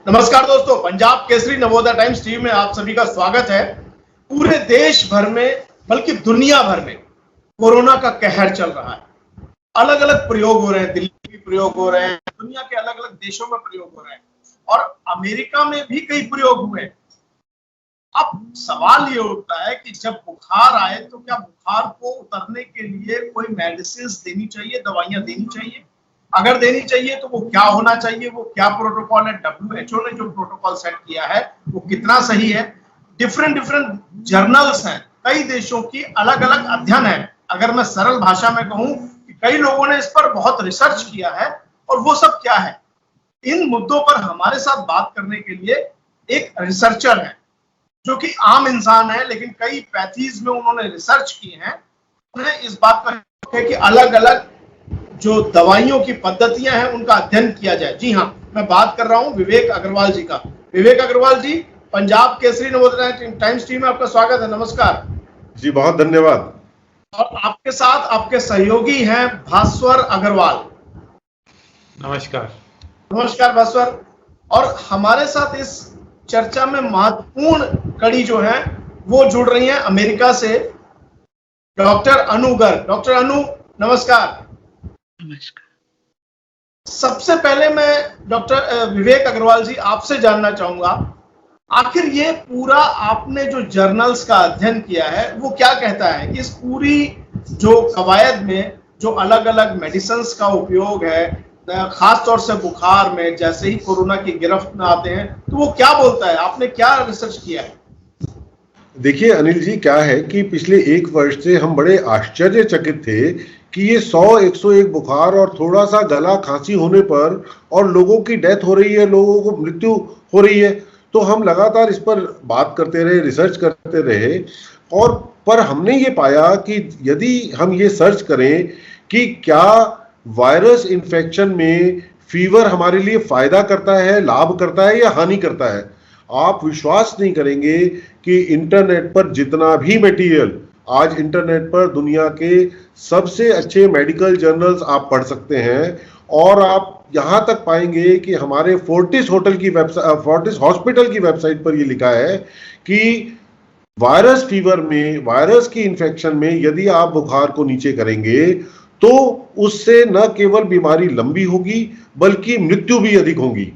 नमस्कार दोस्तों, Punjab Kesari Navodaya times TV में आप सभी का स्वागत है। पूरे देश भर में बल्कि दुनिया भर में कोरोना का कहर चल रहा है। अलग अलग प्रयोग हो रहे हैं, दिल्ली में प्रयोग हो रहे हैं, दुनिया के अलग अलग देशों में प्रयोग हो रहे हैं और अमेरिका में भी कई प्रयोग हुए हैं। अब सवाल ये उठता है कि जब बुखार आए तो क्या बुखार को उतरने के लिए कोई मेडिसिन देनी चाहिए, दवाइयां देनी चाहिए? अगर देनी चाहिए तो वो क्या होना चाहिए, वो क्या प्रोटोकॉल है? WHO ने जो प्रोटोकॉल सेट किया है वो कितना सही है? डिफरेंट जर्नल्स हैं, कई देशों की अलग अलग अध्ययन है। अगर मैं सरल भाषा में कहूं कि कई लोगों ने इस पर बहुत रिसर्च किया है और वो सब क्या है। इन मुद्दों पर हमारे साथ बात करने के लिए एक रिसर्चर है जो कि आम इंसान है, लेकिन कई पैथीज में उन्होंने रिसर्च की है। उन्हें इस बात पर कि अलग अलग जो दवाइयों की पद्धतियां हैं उनका अध्ययन किया जाए। जी हाँ, मैं बात कर रहा हूं विवेक अग्रवाल जी का। विवेक अग्रवाल जी, पंजाब केसरी नवोदय टाइम्स टीवी में आपका स्वागत है। नमस्कार जी, बहुत धन्यवाद। और आपके साथ आपके सहयोगी हैं भास्वर अग्रवाल। नमस्कार। नमस्कार भास्वर। और हमारे साथ इस चर्चा में महत्वपूर्ण कड़ी जो है वो जुड़ रही है अमेरिका से डॉक्टर अनु गर्ग। डॉक्टर अनु, नमस्कार। नमस्कार। सबसे पहले मैं डॉक्टर विवेक अग्रवाल जी आपसे जानना चाहूंगा, आखिर ये पूरा आपने जो जर्नल्स का अध्ययन किया है वो क्या कहता है कि इस पूरी जो कवायद में जो अलग अलग मेडिसिन्स का उपयोग है, खास तौर से बुखार में, जैसे ही कोरोना की गिरफ्त में आते हैं, तो वो क्या बोलता है? आपने क्या रिसर्च किया है? देखिए अनिल जी, क्या है कि पिछले एक वर्ष से हम बड़े आश्चर्यचकित थे कि ये 100-101 बुखार और थोड़ा सा गला खांसी होने पर और लोगों की डेथ हो रही है, लोगों को मृत्यु हो रही है। तो हम लगातार इस पर बात करते रहे, रिसर्च करते रहे और पर हमने ये पाया कि यदि हम ये सर्च करें कि क्या वायरस इन्फेक्शन में फीवर हमारे लिए फायदा करता है, लाभ करता है या हानि करता है, आप विश्वास नहीं करेंगे कि इंटरनेट पर जितना भी मटेरियल, आज इंटरनेट पर दुनिया के सबसे अच्छे मेडिकल जर्नल्स आप पढ़ सकते हैं और आप यहां तक पाएंगे कि हमारे फोर्टिस हॉस्पिटल की वेबसाइट पर यह लिखा है कि वायरस फीवर में, वायरस की इन्फेक्शन में यदि आप बुखार को नीचे करेंगे तो उससे न केवल बीमारी लंबी होगी बल्कि मृत्यु भी अधिक होगी।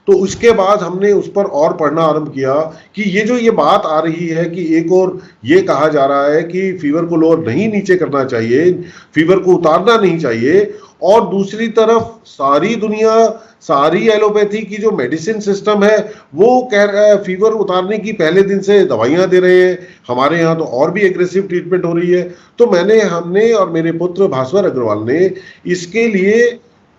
तो उसके बाद हमने उस पर और पढ़ना आरंभ किया कि ये बात आ रही है कि एक और ये कहा जा रहा है कि फीवर को लोअर नहीं नीचे करना चाहिए, फीवर को उतारना नहीं चाहिए, और दूसरी तरफ सारी दुनिया, सारी एलोपैथी की जो मेडिसिन सिस्टम है वो कह रहा है फीवर उतारने की पहले दिन से दवाइयां दे रहे हैं। हमारे यहाँ तो और भी एग्रेसिव ट्रीटमेंट हो रही है। तो हमने और मेरे पुत्र भास्वर अग्रवाल ने इसके लिए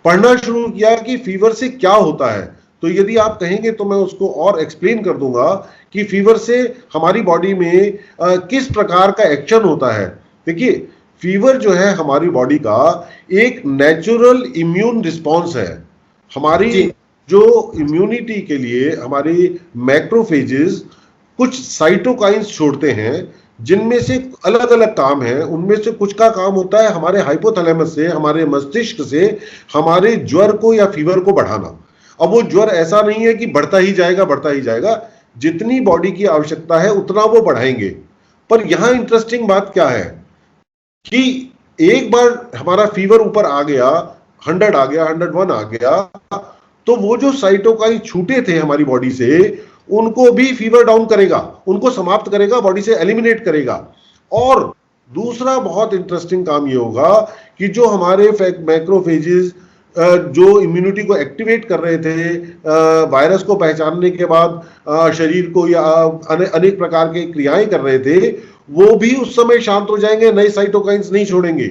पढ़ना शुरू किया कि फीवर से क्या होता है। तो यदि आप कहेंगे तो मैं उसको और एक्सप्लेन कर दूंगा कि फीवर से हमारी बॉडी में किस प्रकार का एक्शन होता है। देखिए, फीवर जो है हमारी बॉडी का एक नेचुरल इम्यून रिस्पॉन्स है। हमारी जो इम्यूनिटी के लिए हमारी मैक्रोफेजेस कुछ साइटोकाइंस छोड़ते हैं जिनमें से अलग अलग काम है। उनमें से कुछ का काम होता है हमारे हाइपोथैलेमस से, हमारे मस्तिष्क से हमारे ज्वर को या फीवर को बढ़ाना। अब वो ज्वर ऐसा नहीं है कि बढ़ता ही जाएगा, जितनी बॉडी की आवश्यकता है उतना वो बढ़ाएंगे। पर यहां इंटरेस्टिंग बात क्या है कि एक बार हमारा फीवर ऊपर आ गया, 100 आ गया, 101 आ गया, तो वो जो साइटोकाइन छूटे थे हमारी बॉडी से उनको भी फीवर डाउन करेगा, उनको समाप्त करेगा, बॉडी से एलिमिनेट करेगा। और दूसरा बहुत इंटरेस्टिंग काम ये होगा कि जो हमारे मैक्रोफेजेस जो इम्यूनिटी को एक्टिवेट कर रहे थे, वायरस को पहचानने के बाद शरीर को या अनेक प्रकार के क्रियाएं कर रहे थे, वो भी उस समय शांत हो जाएंगे, नए साइटोकाइंस नहीं छोड़ेंगे।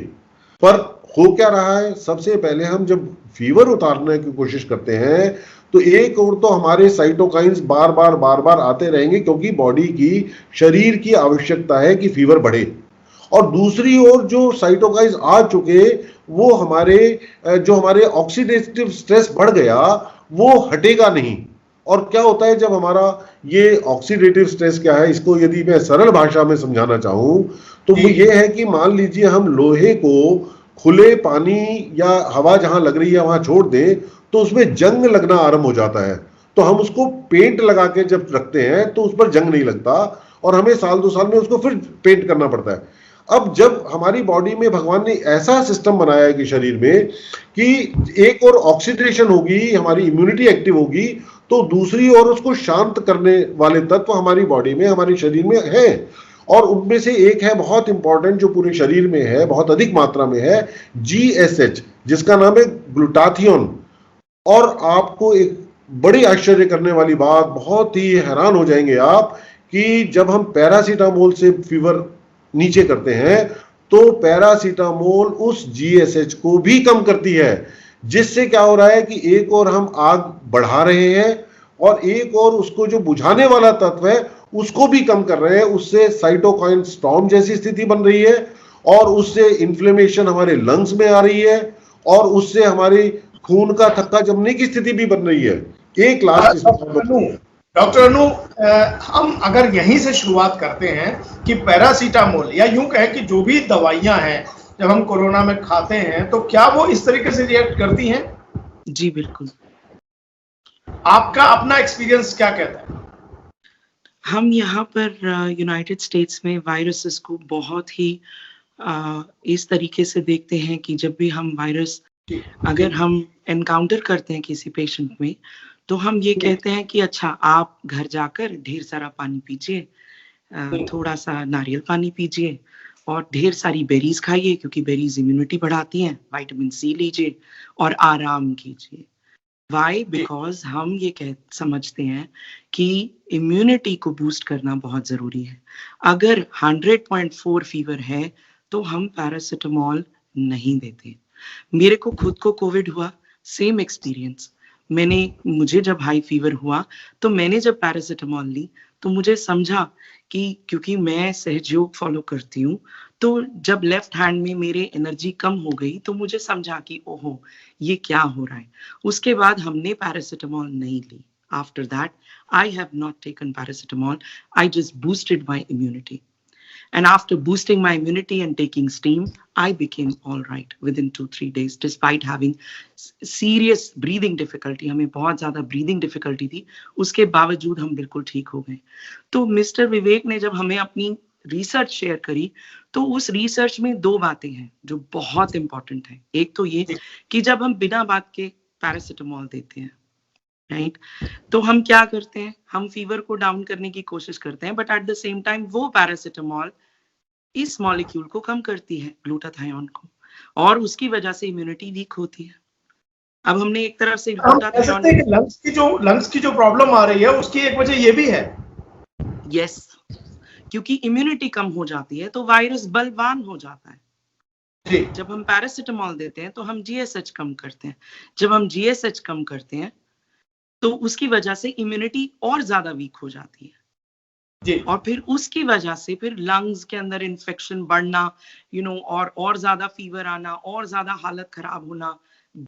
पर हो क्या रहा है, सबसे पहले हम जब फीवर उतारने की कोशिश करते हैं तो एक और तो हमारे साइटोकाइंस बार बार आते रहेंगे क्योंकि बॉडी की, शरीर की आवश्यकता है कि फीवर बढ़े, और दूसरी ओर जो साइटोकाइंस आ चुके वो हमारे ऑक्सीडेटिव स्ट्रेस बढ़ गया, वो हटेगा नहीं। और क्या होता है जब हमारा ये ऑक्सीडेटिव स्ट्रेस क्या है, इसको यदि मैं सरल भाषा में समझाना चाहूं तो वो ये है कि मान लीजिए हम लोहे को खुले पानी या हवा जहां लग रही है वहां छोड़ दें तो उसमें जंग लगना आरंभ हो जाता है। तो हम उसको पेंट लगा के जब रखते हैं तो उस पर जंग नहीं लगता और हमें साल 2 साल में उसको फिर पेंट करना पड़ता है। अब जब हमारी बॉडी में भगवान ने ऐसा सिस्टम बनाया है कि शरीर में कि एक और ऑक्सीडेशन होगी, हमारी इम्यूनिटी एक्टिव होगी, तो दूसरी ओर उसको शांत करने वाले तत्व हमारी बॉडी में, हमारे शरीर में है। और उनमें से एक है बहुत इंपॉर्टेंट, जो पूरे शरीर में है, बहुत अधिक मात्रा में है, GSH, जिसका नाम है ग्लूटाथियोन। और आपको एक बड़ी आश्चर्य करने वाली बात, बहुत ही हैरान हो जाएंगे आप, कि जब हम पैरासीटामोल से फीवर नीचे करते हैं तो पैरासीटामोल उस GSH को भी कम करती है, जिससे क्या हो रहा है कि एक और हम आग बढ़ा रहे हैं और एक और उसको जो बुझाने वाला तत्व है उसको भी कम कर रहे हैं। उससे साइटोकाइन स्टॉर्म जैसी स्थिति बन रही है और उससे इन्फ्लेमेशन हमारे लंग्स में आ रही है और उससे हमारी खून का थक्का जमने की स्थिति भी बन रही है। एक लास्ट डॉक्टर अनु, हम अगर यहीं से शुरुआत करते हैं कि पैरासीटामोल या यूं कहें कि जो भी दवाइयां हैं जब हम कोरोना में खाते हैं तो क्या वो इस तरीके से रिएक्ट करती हैं? जी बिल्कुल। आपका अपना एक्सपीरियंस क्या कहता है? हम यहाँ पर यूनाइटेड स्टेट्स में वायरसेस को बहुत ही इस तरीके से देखते हैं कि जब भी हम वायरस अगर हम एनकाउंटर करते हैं किसी पेशेंट में, तो हम ये कहते हैं कि अच्छा आप घर जाकर ढेर सारा पानी पीजिए, थोड़ा सा नारियल पानी पीजिए और ढेर सारी बेरीज खाइए क्योंकि बेरीज इम्यूनिटी बढ़ाती हैं, विटामिन C लीजिए और आराम कीजिए। वाई? बिकॉज हम ये समझते हैं कि इम्यूनिटी को बूस्ट करना बहुत जरूरी है। अगर 100.4 फीवर है तो हम पैरासिटामोल नहीं देते। मेरे को खुद को कोविड हुआ, सेम एक्सपीरियंस। मुझे जब हाई फीवर हुआ तो मैंने जब पैरासिटामोल ली तो मुझे समझा कि क्योंकि मैं सहयोग फॉलो करती हूँ, तो जब लेफ्ट हैंड में मेरे एनर्जी कम हो गई तो मुझे समझा कि ओहो ये क्या हो रहा है। उसके बाद हमने पैरासिटामोल नहीं ली। After that I have not taken paracetamol, I just boosted my immunity. And after boosting my immunity and taking steam, I became all right within 2-3 days, despite having serious breathing difficulty. हमें बहुत ज़्यादा breathing difficulty थी, उसके बावजूद हम बिल्कुल ठीक हो गए। तो मिस्टर विवेक ने जब हमें अपनी रिसर्च शेयर करी, तो उस रिसर्च में 2 बातें हैं जो बहुत इंपॉर्टेंट है। एक तो ये कि जब हम बिना बात के पैरासिटामोल देते हैं, राइट, तो हम क्या करते हैं, हम फीवर को डाउन करने की कोशिश करते हैं, but at the same time वो पैरासिटामोल इस मॉलिक्यूल को कम करती है, ग्लूटाथायोन को, और उसकी वजह से इम्यूनिटी वीक होती है। अब हमने एक तरफ से ग्लूटाथायोन, लंग्स की जो प्रॉब्लम आ रही है उसकी एक वजह ये भी है। यस, क्योंकि इम्यूनिटी कम हो जाती है तो वायरस बलवान हो जाता है। जी। जब हम पैरासिटामोल देते हैं तो हम GSH कम करते हैं। जब हम GSH कम करते हैं तो उसकी वजह से इम्यूनिटी और ज्यादा वीक हो जाती है जी। और फिर उसकी वजह से फिर लंग्स के अंदर इन्फेक्शन बढ़ना, और ज्यादा फीवर आना, और ज्यादा हालत खराब होना,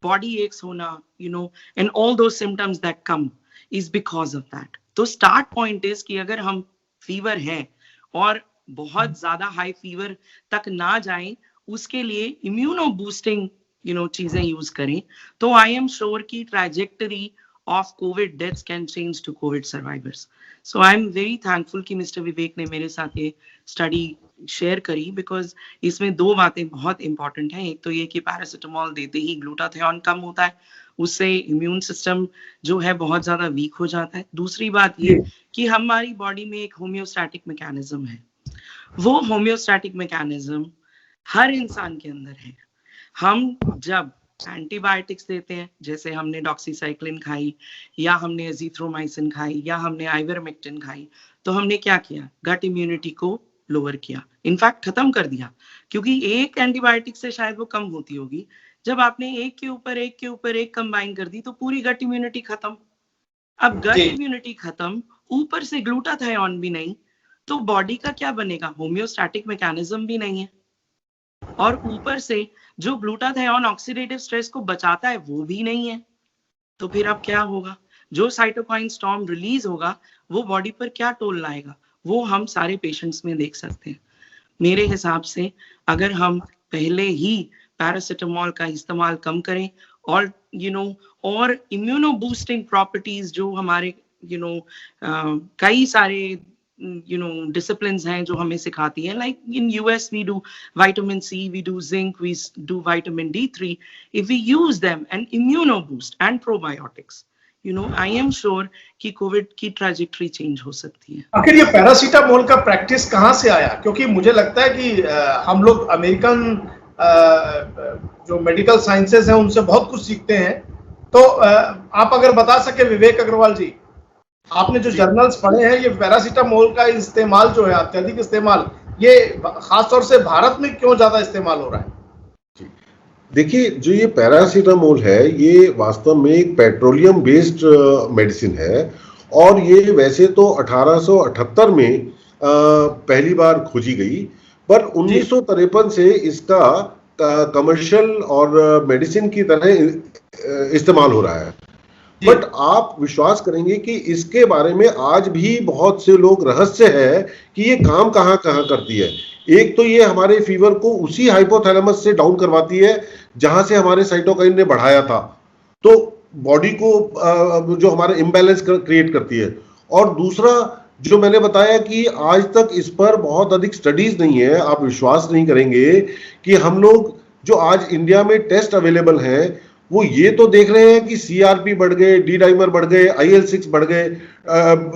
बॉडी एक्स होना, and all those symptoms that come is because of that. तो स्टार्ट पॉइंट इज कि अगर हम फीवर है और बहुत ज्यादा हाई फीवर तक ना जाए, उसके लिए इम्यूनो बूस्टिंग चीजें यूज करें, तो आई एम श्योर की trajectory of COVID deaths can change to COVID survivors. So I'm very thankful कि मिस्टर विवेक ने मेरे साथ ये स्टडी शेयर करी, बिकॉज इसमें 2 बातें बहुत इंपॉर्टेंट हैं। एक तो ये कि पैरासिटामोल देते ही ग्लूटाथियोन कम होता है, उससे इम्यून सिस्टम जो है बहुत ज्यादा वीक हो जाता है। दूसरी बात ये कि हमारी बॉडी में एक होम्योस्टैटिक मैकेनिज्म है, वो होम्योस्टैटिक मैकेनिज्म हर इंसान के अंदर है। हम जब एंटीबायोटिक्स देते हैं, जैसे हमने डॉक्सीसाइक्लिन खाई या हमने एजिथ्रोमाइसिन खाई या हमने आइवरमेक्टिन खाई, तो हमने क्या किया, गट इम्यूनिटी को लोअर किया, इनफैक्ट खत्म कर दिया, क्योंकि एक एंटीबायोटिक से शायद वो कम होती होगी। जब आपने एक के ऊपर एक कंबाइन कर दी तो पूरी गट इम्यूनिटी खत्म। अब गट इम्यूनिटी खत्म, ऊपर से ग्लूटाथायोन भी नहीं, तो बॉडी का क्या बनेगा, होम्योस्टैटिक मैकेनिज्म भी नहीं है, और ऊपर से जो ग्लूटाथायोन ऑक्सीडेटिव स्ट्रेस को बचाता है वो भी नहीं है। तो फिर अब क्या होगा, जो साइटोकाइन स्टॉर्म रिलीज होगा वो बॉडी पर क्या टोल लाएगा, वो हम सारे पेशेंट्स में देख सकते हैं। मेरे हिसाब से अगर हम पहले ही पैरासिटामोल का इस्तेमाल कम करें और और इम्यूनो बूस्टिंग प्रॉपर्टीज जो हमारे कई सारे disciplines हैं जो हमें सिखाती हैं. Like in US we do vitamin C, we do zinc, we do vitamin D3. If we use them and immuno boost and probiotics, I am sure कि कोविड की ट्रैजेक्टरी चेंज हो सकती है. आखिर ये पैरासीटामोल का प्रैक्टिस कहाँ से आया? क्योंकि मुझे लगता है कि हम लोग अमेरिकन जो मेडिकल साइंसेस हैं उनसे बहुत कुछ सीखते हैं. तो आप अगर बता सके विवेक अग्रवाल जी, आपने जो जर्नल्स पढ़े हैं, ये पैरासीटामोल का इस्तेमाल जो है, अत्यधिक इस्तेमाल, ये खासतौर से भारत में क्यों ज्यादा इस्तेमाल हो रहा है? देखिए, जो ये पैरासीटामोल है, ये वास्तव में एक पेट्रोलियम बेस्ड मेडिसिन है और ये वैसे तो 1878 में पहली बार खोजी गई, पर 1953 से इसका कमर्शियल और मेडिसिन की तरह इस्तेमाल हो रहा है. बट आप विश्वास करेंगे कि इसके बारे में आज भी बहुत से लोग रहस्य है कि ये काम कहाँ करती है. एक तो ये हमारे फीवर को उसी हाइपोथैलेमस से डाउन करवाती है जहां से हमारे साइटोकाइन ने बढ़ाया था, तो बॉडी को जो हमारे इम्बैलेंस क्रिएट करती है. और दूसरा जो मैंने बताया कि आज तक इस पर बहुत अधिक स्टडीज नहीं है. आप विश्वास नहीं करेंगे कि हम लोग जो आज इंडिया में टेस्ट अवेलेबल हैं वो ये तो देख रहे हैं कि सीआरपी बढ़ गए, डी डाइमर बढ़ गए, IL-6 बढ़ गए,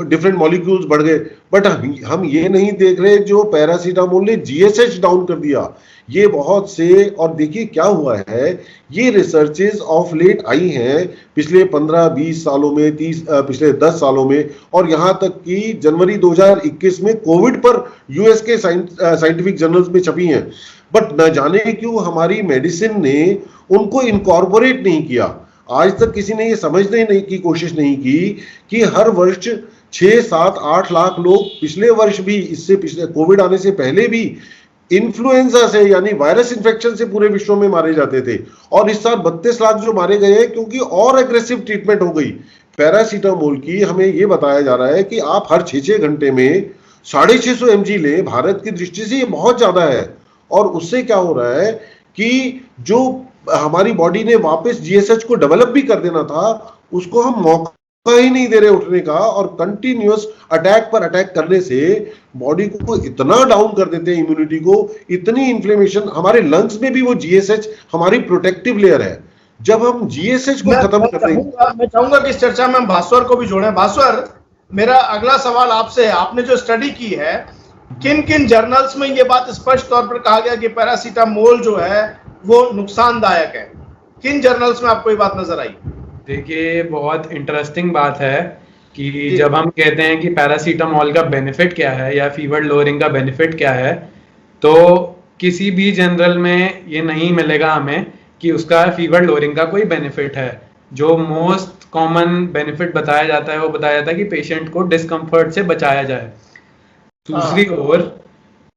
डिफरेंट मॉलिक्यूल्स बढ़ गए, बट हम ये नहीं देख रहे जो पैरासीटामोल ने GSH डाउन कर दिया. ये बहुत से, और देखिए क्या हुआ है, ये रिसर्चेस ऑफ लेट आई हैं पिछले 15-20 सालों में, पिछले 10 सालों में, और यहाँ तक कि जनवरी 2021 में कोविड पर यूएस के साइंटिफिक जर्नल्स में छपी हैं. बट न जाने क्यों हमारी मेडिसिन ने उनको इनकॉर्पोरेट नहीं किया. आज तक किसी ने ये समझने की कोशिश नहीं की कि हर वर्ष 6-7-8 लाख लोग पिछले वर्ष भी, इससे पिछले कोविड आने से पहले भी इन्फ्लुएंजा से यानी वायरस इन्फेक्शन से पूरे विश्व में मारे जाते थे, और इस साल 32 लाख जो मारे गए हैं क्योंकि और एग्रेसिव ट्रीटमेंट हो गई. पैरासीटामोल की हमें ये बताया जा रहा है कि आप हर 6 घंटे में 650 mg लें. भारत की दृष्टि से ये बहुत ज्यादा है, और उससे क्या हो रहा है कि जो हमारी बॉडी ने वापस GSH को डेवलप भी कर देना था, उसको हम मौका ही नहीं दे रहे उठने का, और कंटिन्यूअस अटैक पर अटैक करने से बॉडी को इतना डाउन कर देते हैं, इम्यूनिटी को, इतनी इन्फ्लेमेशन. हमारे लंग्स में भी वो GSH हमारी प्रोटेक्टिव लेयर है. जब हम GSH को खत्म कर देंगे, मैं चाहूंगा कि इस चर्चा में हम भास्वर को भी जोड़ें. भास्वर, मेरा अगला सवाल आपसे है, आपने जो स्टडी की है, किन किन जर्नल्स में ये बात स्पष्ट तौर पर कहा गया कि पैरासीटामोल जो है वो नुकसानदायक है? किन जर्नल्स में आपको ये बात नजर आई? देखिए, बहुत इंटरेस्टिंग बात है कि जब हम कहते हैं कि पैरासीटामोल का बेनिफिट क्या है या फीवर लोअरिंग का बेनिफिट क्या है, तो किसी भी जर्नल में ये नहीं मिलेगा हमें कि उसका फीवर लोअरिंग का कोई बेनिफिट है. जो मोस्ट कॉमन बेनिफिट बताया जाता है वो बताया जाता है कि पेशेंट को डिस्कम्फर्ट से बचाया जाए. दूसरी ओर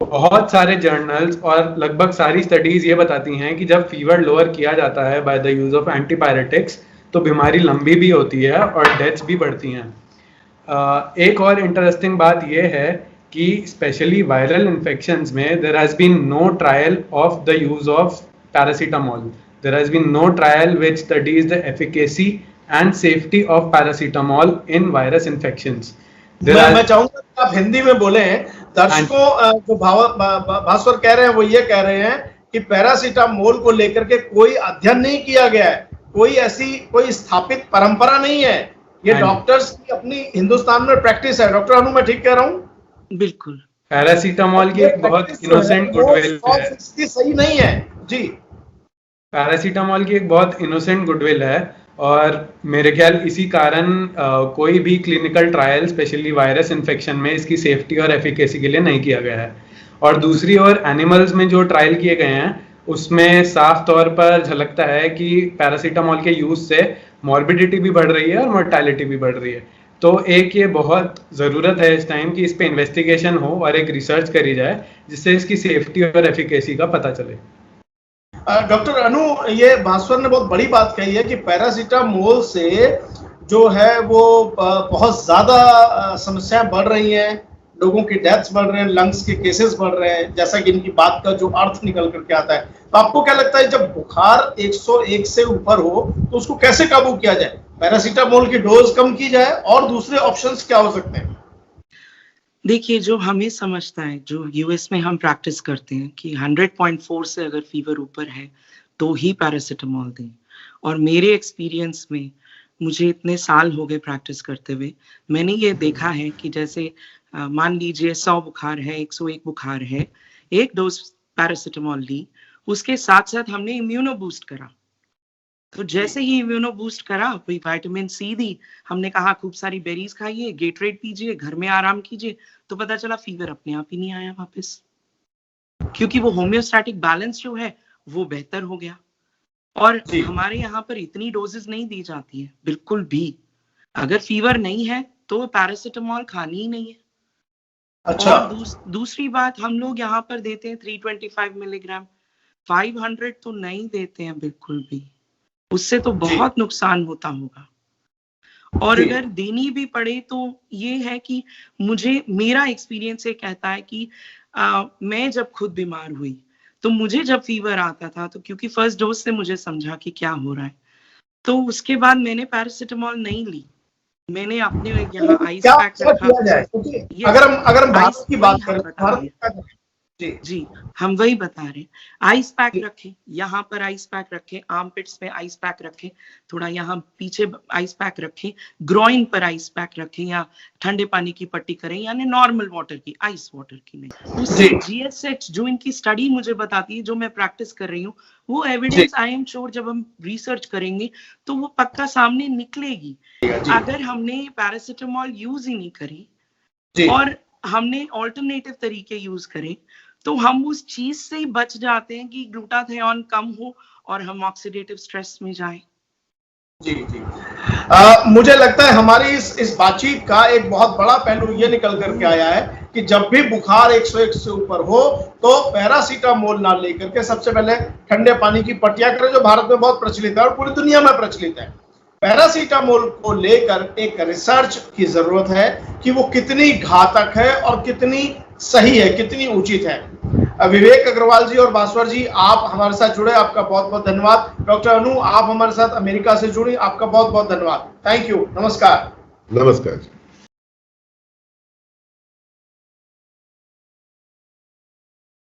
बहुत सारे जर्नल्स और लगभग सारी स्टडीज ये बताती हैं कि जब फीवर लोअर किया जाता है by the use of antipyretics तो बीमारी लंबी भी होती है और डेथ्स भी बढ़ती हैं. एक और इंटरेस्टिंग बात ये है कि स्पेशली वायरल इन्फेक्शंस में there has been no trial of the use of paracetamol. There has been no trial which studies the efficacy and safety of paracetamol in virus infections. मैं चाहूंगा कि आप हिंदी में बोले. दर्शकों, जो भास्वर कह रहे हैं वो ये कह रहे हैं कि पैरासीटामोल को लेकर के कोई अध्ययन नहीं किया गया है, कोई स्थापित परंपरा नहीं है. ये डॉक्टर्स की अपनी हिंदुस्तान में प्रैक्टिस है. डॉक्टर अनु, मैं ठीक कह रहा हूँ? बिल्कुल. पैरासीटामोल की एक बहुत इनोसेंट गुडविल है. सही नहीं है जी. पैरासीटामोल की एक बहुत इनोसेंट गुडविल है, और मेरे ख्याल इसी कारण कोई भी clinical trial specially virus infection में इसकी सेफ्टी और एफिकेसी के लिए नहीं किया गया है. और दूसरी ओर एनिमल्स में जो ट्रायल किए गए हैं उसमें साफ तौर पर झलकता है कि पैरासीटामोल के यूज से मॉर्बिडिटी भी बढ़ रही है और मोर्टेलिटी भी बढ़ रही है. तो एक ये बहुत ज़रूरत है इस टाइम कि इस पे इन्वेस्टिगेशन हो और एक रिसर्च करी जाए जिससे इसकी सेफ्टी और एफिकेसी का पता चले. डॉक्टर अनु, ये भास्वर ने बहुत बड़ी बात कही है कि पैरासीटामोल से जो है वो बहुत ज्यादा समस्याएं बढ़ रही हैं. लोगों की डेथ्स बढ़ रहे हैं, लंग्स के केसेस बढ़ रहे हैं, जैसा कि इनकी बात का जो अर्थ निकल करके आता है। तो आपको क्या लगता है जब बुखार 101 से ऊपर हो तो उसको कैसे काबू किया जाए? पैरासीटामोल की डोज कम की जाए और दूसरे ऑप्शंस क्या हो सकते हैं? देखिए, जो हमें समझता है, जो यूएस में हम प्रैक्टिस करते हैं कि 100.4 से अगर फीवर ऊपर है तो ही पैरासीटामोल दें। और मेरे एक्सपीरियंस में, मुझे इतने साल हो गए प्रैक्टिस करते हुए, मैंने ये देखा है कि जैसे मान लीजिए 100 बुखार है, 101 बुखार है, 1 डोज पैरासीटामोल ली, उसके साथ साथ हमने इम्यूनो बूस्ट करा। तो जैसे ही इम्यूनो बूस्ट करा, कोई विटामिन सी दी, हमने कहा खूब सारी बेरीज खाइए, गेटरेड पीजिए, घर में आराम कीजिए, तो पता चला फीवर अपने आप ही नहीं आया वापस, क्योंकि वो होम्योस्टैटिक बैलेंस जो है वो बेहतर हो गया। और हमारे यहाँ पर इतनी डोजेस नहीं दी जाती है बिल्कुल भी। अगर फीवर नहीं है तो पैरासीटामोल खानी ही नहीं है। अच्छा। और दूसरी बात, हम लोग यहाँ पर देते हैं 325 मिलीग्राम, 500 तो नहीं देते हैं बिल्कुल भी, उससे तो बहुत नुकसान होता होगा। और अगर देनी भी पड़े तो ये है कि मेरा एक्सपीरियंस ये कहता है कि मैं जब खुद बीमार हुई तो मुझे जब फीवर आता था, तो क्योंकि फर्स्ट डोज से मुझे समझा कि क्या हो रहा है, तो उसके बाद मैंने पैरासीटामोल नहीं ली, मैंने अपने यहाँ आइस पैक रखा। अगर हम भारत की बात करें, जी हम वही बता रहे हैं, आइस पैक रखें, यहाँ पर आइस पैक रखें, आर्मपिट्स पे आइस पैक रखें, थोड़ा यहाँ पीछे आइस पैक रखें, ग्रोइन पर आइस पैक रखें, या ठंडे पानी की पट्टी करें, यानी नॉर्मल वाटर की, आइस वाटर की नहीं। उससे जीएसएच जो इनकी स्टडी मुझे बताती है, जो मैं प्रैक्टिस कर रही हूँ, वो एविडेंस आई एम श्योर जब हम रिसर्च करेंगे तो वो पक्का सामने निकलेगी। अगर हमने पैरासीटामोल यूज ही नहीं करी और हमने ऑल्टरनेटिव तरीके यूज करें, तो हम उस चीज से ही बच जाते हैं कि ग्लूटाथियोन कम हो और हम ऑक्सीडेटिव स्ट्रेस में जाएं। जी। मुझे लगता है हमारी इस बातचीत का एक बहुत बड़ा पहलू ये निकल करके आया है कि जब भी बुखार 101 से ऊपर हो तो पैरासीटामोल ना लेकर के सबसे पहले ठंडे पानी की पट्टियां करें, जो भारत में बहुत प्रचलित है और पूरी दुनिया में प्रचलित है। पैरासीटामोल को लेकर एक रिसर्च की जरूरत है कि वो कितनी घातक है और कितनी सही है, कितनी उचित है। विवेक अग्रवाल जी और बासवर जी, आप हमारे साथ जुड़े, आपका बहुत बहुत धन्यवाद। डॉक्टर अनु, आप हमारे साथ अमेरिका से जुड़ी, आपका बहुत बहुत धन्यवाद। Thank you. नमस्कार। नमस्कार।